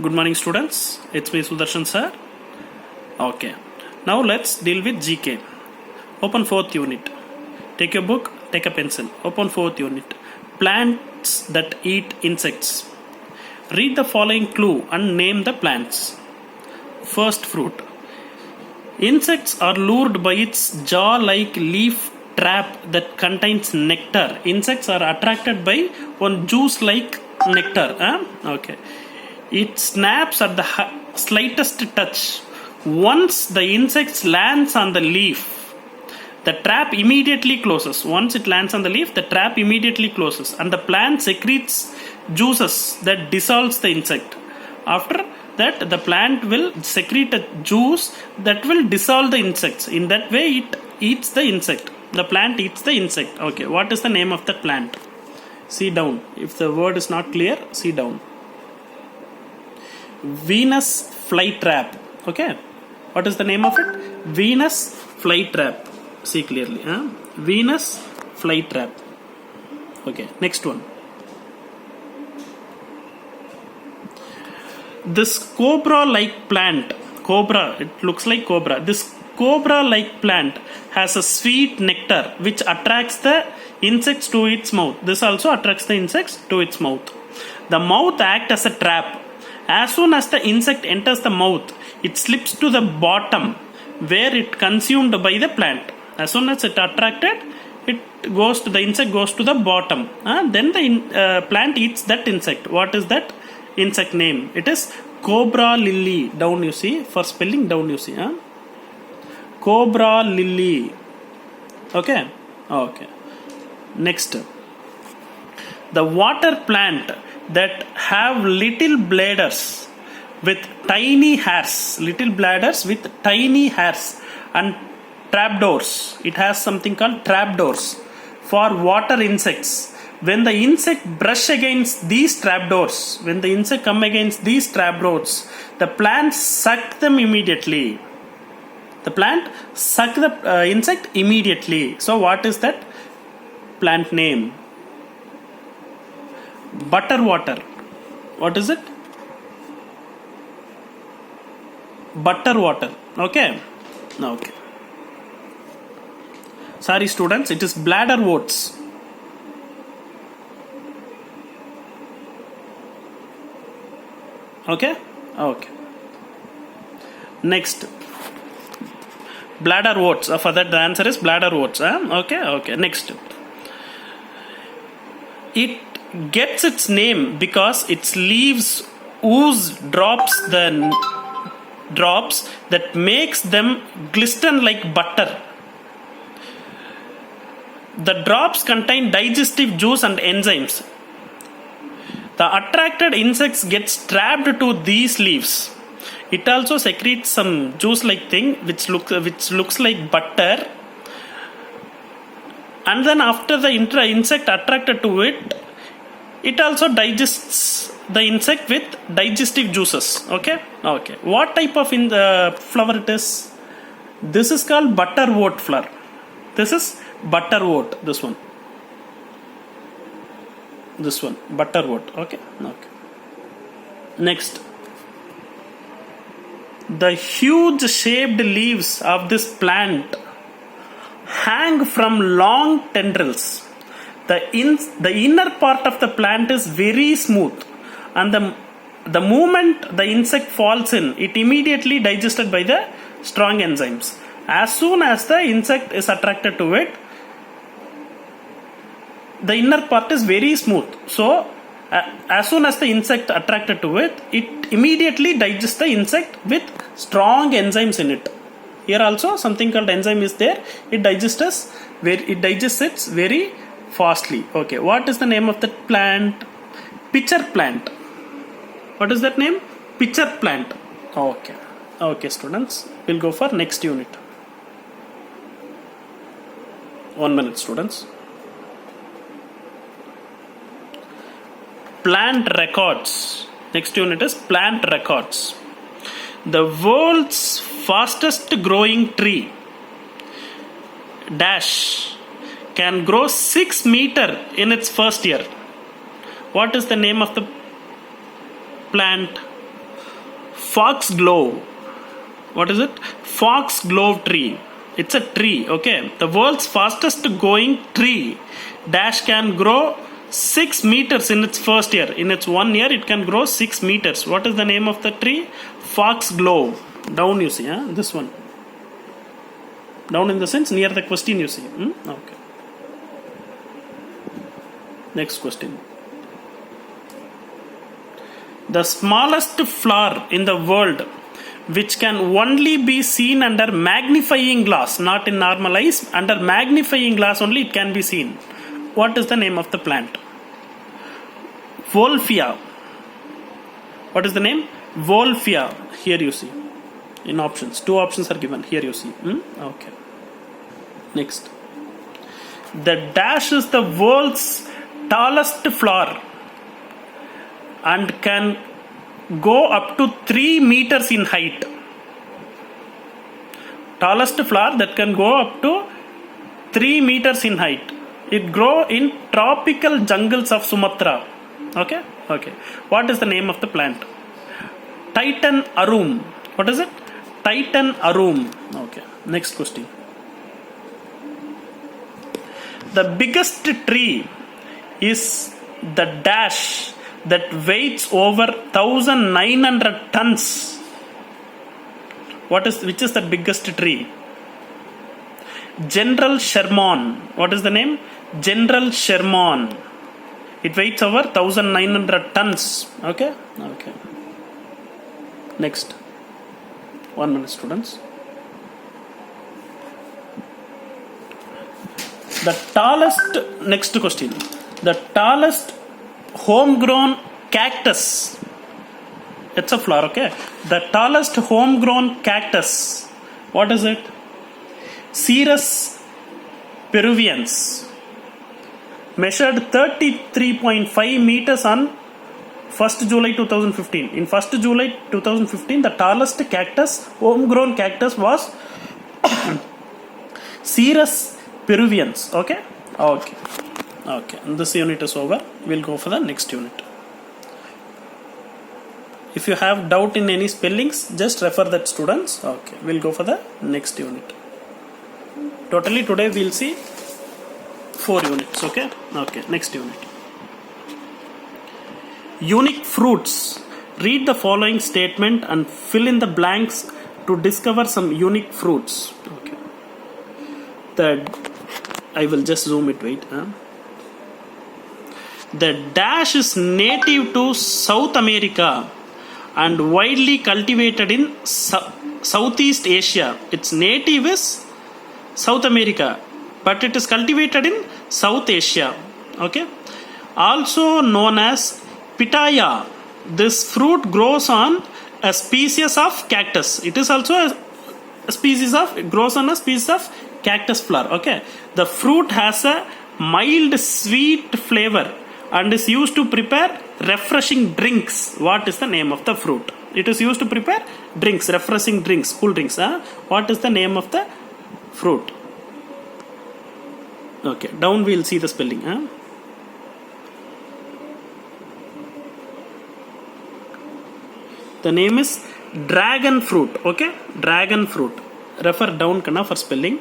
Good morning, students. It's me, Sudarshan sir. Okay. Now let's deal with GK. Open fourth unit. Take your book, take a pencil. Open fourth unit. Plants that eat insects. Read the following clue and name the plants. First fruit. Insects are lured by its jaw-like leaf trap that contains nectar. Insects are attracted by one juice-like nectar. Okay. It snaps at the slightest touch. Once the insect lands on the leaf, the trap immediately closes. Once it lands on the leaf, the trap immediately closes, and the plant secretes juices that dissolves the insect. After that, the plant will secrete a juice that will dissolve the insects. In that way, it eats the insect. The plant eats the insect. Okay, what is the name of that plant? See down. If the word is not clear, see down. Venus flytrap. Okay, what is the name of it? Venus flytrap. See clearly. Venus flytrap. Okay, next one. This cobra-like plant. Cobra. It looks like cobra. This cobra-like plant has a sweet nectar which attracts the insects to its mouth. This also attracts the insects to its mouth. The mouth acts as a trap. As soon as the insect enters the mouth, it slips to the bottom where it consumed by the plant. As soon as it attracted, the insect goes to the bottom. Then the plant eats that insect. What is that insect name? It is cobra lily. Down you see. For spelling, down you see. Cobra lily. Okay. Okay. Next. The water plant that have little bladders with tiny hairs, and trapdoors. It has something called trapdoors for water insects. When the insect brush against these trapdoors, the plant suck them immediately. The plant suck the insect immediately. So what is that plant name? Butterwater. What is it? Butterwater. Okay. Okay. Sorry, students. It is bladderworts. Okay. Okay. Next. Bladderworts. For that, the answer is bladderworts. Okay. Okay. Next. It gets its name because its leaves ooze drops that makes them glisten like butter. The drops contain digestive juice and enzymes. The attracted insects get trapped to these leaves. It also secretes some juice-like thing which looks like butter. And then after the insect attracted to it, it also digests the insect with digestive juices. Okay. Okay. What type of flower it is? This is called butterwort flower. This is butterwort. This one. Butterwort. Okay. Okay. Next. The huge shaped leaves of this plant hang from long tendrils. The inner part of the plant is very smooth, and the moment the insect falls in, it immediately digested by the strong enzymes. As soon as the insect is attracted to it, the inner part is very smooth. So, as soon as the insect attracted to it, it immediately digests the insect with strong enzymes in it. Here also something called enzyme is there. It digests it very fastly. Okay, what is the name of that plant? Pitcher plant. What is that name? Pitcher plant. Okay. Okay, students. We'll go for next unit. 1 minute, students. Plant records. Next unit is plant records. The world's fastest growing tree can grow 6 meters in its first year. What is the name of the plant? foxglove. What is it? Foxglove tree. It's a tree, okay? The world's fastest going tree dash can grow 6 meters in its first year. In its 1 year, it can grow 6 meters. What is the name of the tree? Foxglove. Down you see, this one. Down in the sense near the question you see. Okay. Next question. The smallest flower in the world, which can only be seen under magnifying glass, not in normal eyes, under magnifying glass only it can be seen. What is the name of the plant? Wolffia. What is the name? Wolffia. Here you see. In options. 2 options are given. Here you see. Okay. Next. The dash is the world's tallest flower and can go up to 3 meters in height. Tallest flower that can go up to 3 meters in height. It grow in tropical jungles of Sumatra. Okay. What is the name of the plant? Titan arum. What is it? Titan arum. Okay. Next question. The biggest tree is the dash that weighs over 1900 tons. Which is the biggest tree? General Sherman. What is the name? General Sherman. It weighs over 1900 tons. Okay. Next. 1 minute, students. Next question. The tallest homegrown cactus. It's a flower, okay? The tallest homegrown cactus. What is it? Cereus peruvians. Measured 33.5 meters on 1st July 2015. In 1st July 2015, the tallest homegrown cactus was Cereus peruvians. Okay. This unit is over. We'll go for the next unit. If you have doubt in any spellings, just refer that, students. Okay. We'll go for the next unit. Totally today we'll see 4 units. Okay. Next unit. Unique fruits. Read the following statement and fill in the blanks to discover some unique fruits. Okay. I will just zoom it. Wait. The dash is native to South America and widely cultivated in Southeast Asia. Its native is South America, but it is cultivated in South Asia. Okay. Also known as pitaya. This fruit grows on a species of cactus. It is also grows on a species of cactus flower. Okay. The fruit has a mild sweet flavor and is used to prepare refreshing drinks. What is the name of the fruit? It is used to prepare drinks, refreshing drinks, cool drinks. What is the name of the fruit? Okay, down we'll see the spelling. The name is dragon fruit. Okay, dragon fruit. Refer down for spelling.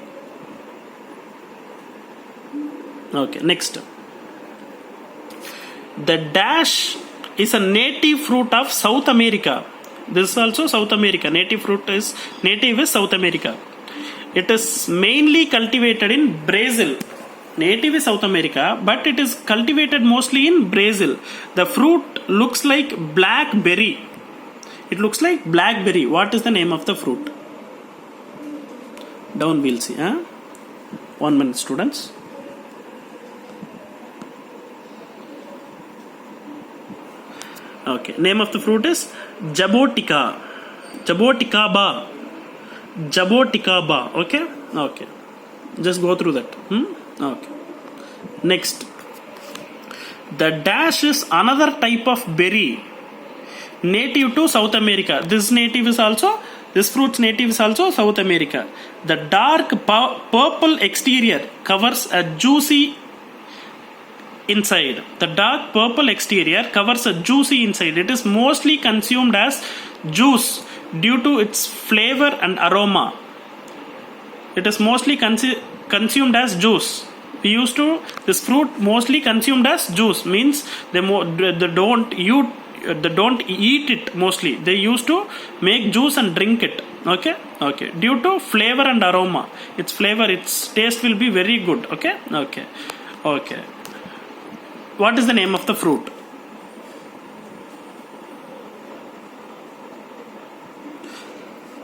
Okay, next. The dash is a native fruit of South America. This is also South America. Native is South America. It is mainly cultivated in Brazil. Native is South America, but it is cultivated mostly in Brazil. The fruit looks like blackberry. It looks like blackberry. What is the name of the fruit? Down we'll see. 1 minute, students. Okay, name of the fruit is jabotica. Jaboticaba. Okay. Just go through that. Okay. Next. The dash is another type of berry native to South America. This fruit's native is also South America. The dark purple exterior covers a juicy inside. The dark purple exterior covers a juicy inside. It is mostly consumed as juice due to its flavor and aroma. It is mostly consumed as juice. We used to this fruit mostly consumed as juice means they don't eat it mostly. They used to make juice and drink it. Okay. Due to flavor and aroma, its flavor, its taste will be very good. Okay. What is the name of the fruit?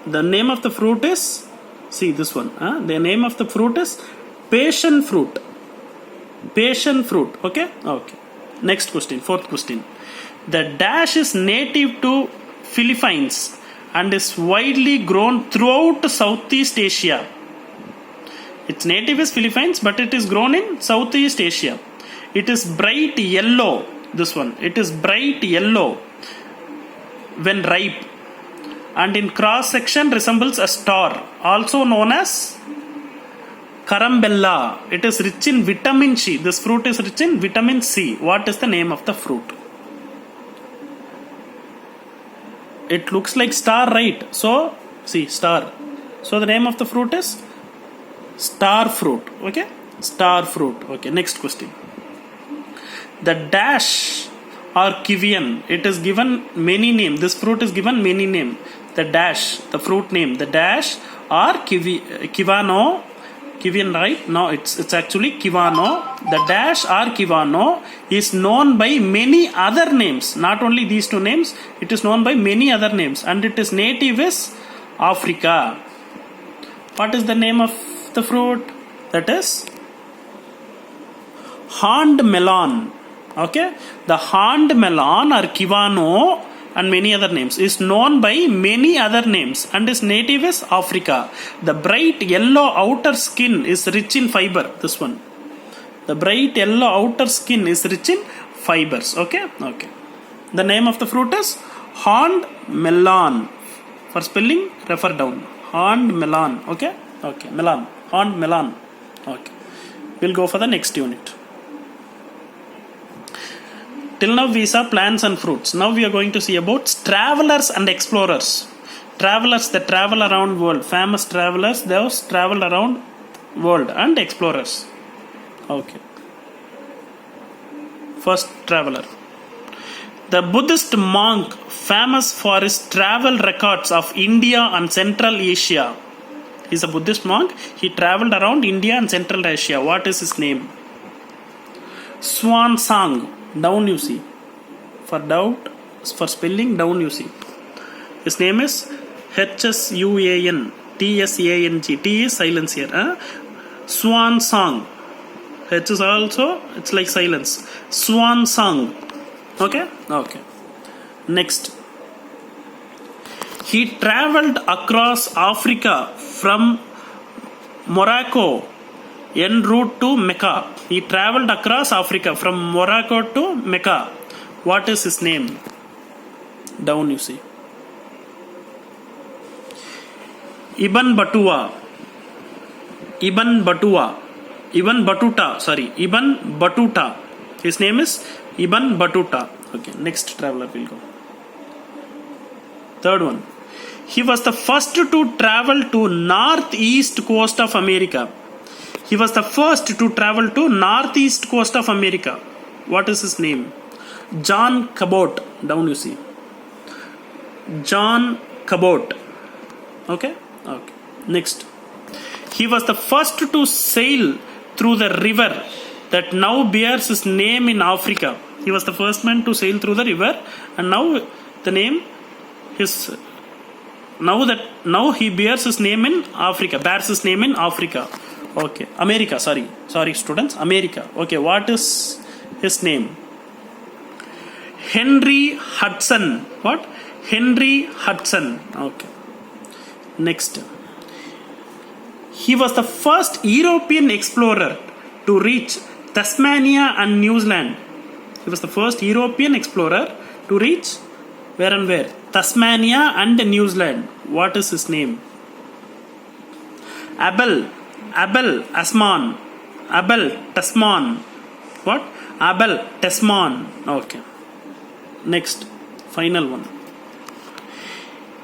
The name of the fruit is, see this one. The name of the fruit is passion fruit. Passion fruit. Okay. Next question, fourth question. The dash is native to Philippines and is widely grown throughout Southeast Asia. Its native is Philippines, but it is grown in Southeast Asia. It is bright yellow. This one. It is bright yellow when ripe, and in cross section resembles a star, also known as Carambella. It is rich in vitamin C. This fruit is rich in vitamin C. What is the name of the fruit? It looks like star, right? So, see, star. So, the name of the fruit is star fruit. Okay? Star fruit. Okay, next question. The dash or kiwian. It is given many names. This fruit is given many names. The dash, the fruit name. The dash or kiwano. Kiwian, right? No, it's actually kiwano. The dash or kiwano is known by many other names. Not only these two names, it is known by many other names, and it is native is Africa. What is the name of the fruit? That is horned melon. Okay, the horned melon or kiwano and many other names is known by many other names and its native is Africa. The bright yellow outer skin is rich in fiber. This one. The bright yellow outer skin is rich in fibers. Okay. The name of the fruit is horned melon. For spelling, refer down. Horned melon. Okay. Melon. Horned melon. Okay. We'll go for the next unit. Till now we saw plants and fruits. Now we are going to see about travelers and explorers. Travelers that travel around world. Famous travelers, those travel around world, and explorers. Okay. First traveler. The Buddhist monk famous for his travel records of India and Central Asia. He is a Buddhist monk. He traveled around India and Central Asia. What is his name? Xuanzang. Down you see. For spelling, down you see. His name is Hsuan Tsang. T is silence here. Xuanzang. H is also, it's like silence. Xuanzang. Okay. Next. He traveled across Africa from Morocco en route to Mecca. He traveled across Africa from Morocco to Mecca. What is his name? Down you see. Ibn Battuta. Ibn Battuta. His name is Ibn Battuta. Okay, next traveler will go. Third one. He was the first to travel to northeast coast of America. He was the first to travel to northeast coast of America. What is his name? John Cabot. Down you see. John Cabot. Okay. Next. He was the first to sail through the river that now bears his name in Africa. He was the first man to sail through the river, and now the name is now he bears his name in Africa. Bears his name in Africa. Okay, America. Sorry, students. America. Okay, what is his name? Henry Hudson. What? Henry Hudson. Okay. Next. He was the first European explorer to reach Tasmania and New Zealand. He was the first European explorer to reach where and where? Tasmania and New Zealand. What is his name? Abel Tasman. What? Abel Tasman. Okay. Next, final one.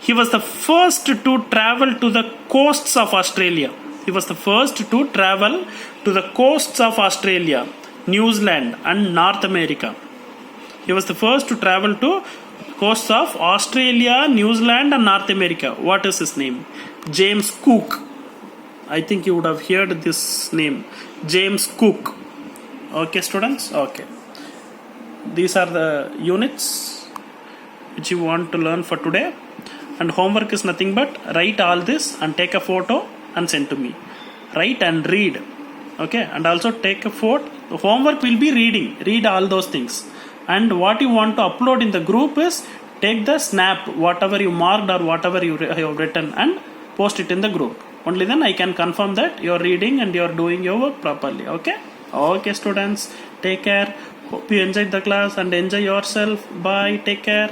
He was the first to travel to the coasts of Australia. He was the first to travel to the coasts of Australia, New Zealand and North America. He was the first to travel to coasts of Australia, New Zealand and North America. What is his name? James Cook. I think you would have heard this name. James Cook. Okay, students? Okay. These are the units which you want to learn for today. And homework is nothing but write all this and take a photo and send to me. Write and read. Okay, and also take a photo. The homework will be reading. Read all those things. And what you want to upload in the group is take the snap, whatever you marked or whatever you have written, and post it in the group. Only then I can confirm that you are reading and you are doing your work properly. Okay? Okay, students. Take care. Hope you enjoyed the class and enjoy yourself. Bye. Take care.